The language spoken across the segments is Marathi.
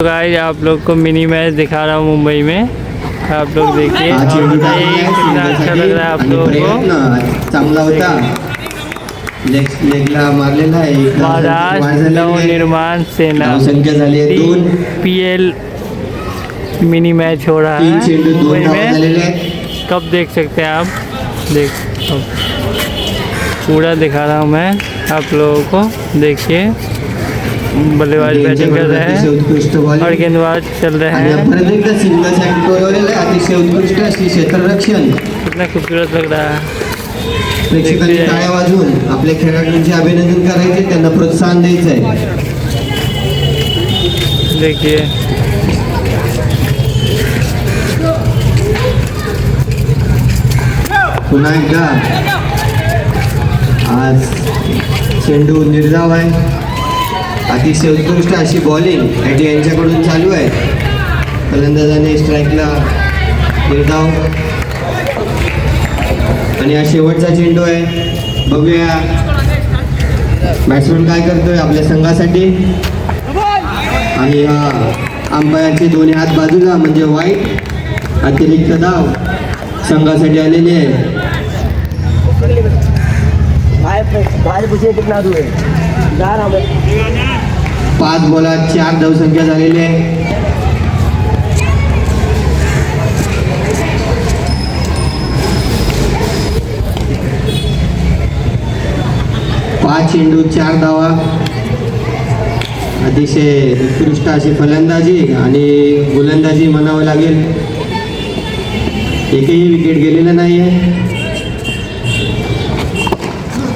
गाइस आप लोग को मिनी मैच दिखा रहा हूँ मुंबई में। आप लोग देखिए और बताइए कितना अच्छा लग रहा है आप लोगों को। चांगला होता लेगला मारलेला आहे। महाराष्ट्र नवनिर्माण सेना संख्या झाली आहे 2 पीएल मिनी मैच हो रहा है 3 चेंडू 2 मुंबई धावा में। झालेले आहेत। कब देख सकते हैं आप, देख अब पूरा दिखा रहा हूँ मैं आप लोगों को। देखिए बल्लेबाज बैटिंग कर रहे हैं और गेंदबाज चल रहे हैं। परत एकदा सिंगल साठी टोळवलेलं आहे। अतिशय उत्कृष्ट अशी क्षेत्ररक्षण कितना खूबसूरत लग रहा है। प्रेक्षकांनी टाळ्या वाजवून आपल्या खेळाडूंचे अभिनंदन करायचे, त्यांना प्रोत्साहन द्यायचं आहे। देखिए पुन्हा एकदा आज चेंडू निर्धाव आहे। अतिशय उत्कृष्ट अशी बॉलिंग ॲटी यांच्याकडून चालू आहे। फलंदाजाने स्ट्राईकला निर्धाव आणि हा शेवटचा चेंडू आहे। बघूया बॅट्समन काय करतोय आपल्या संघासाठी। आणि हा अंपायरचे दोन्ही हात बाजूला म्हणजे वाईट, अतिरिक्त धाव संघासाठी आलेली आहे। 5 बॉलात 4 धावसंख्या झालेली आहे। पाच चेंडू 4 धावा। अतिशय उत्कृष्ट अशी फलंदाजी आणि गोलंदाजी म्हणावं लागेल। एकही विकेट गेलेला नाहीये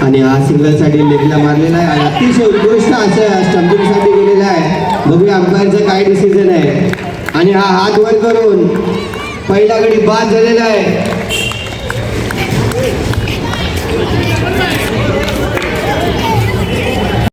आणि हा सिंगलसाठी लेगला मारलेला आहे आणि अतिशय उत्कृष्ट असं स्टंपिंगसाठी गेलेला आहे। बघूया अंपायरचं काय डिसिजन आहे। आणि हा हात वर करून पहिला गडी बाद झालेला आहे।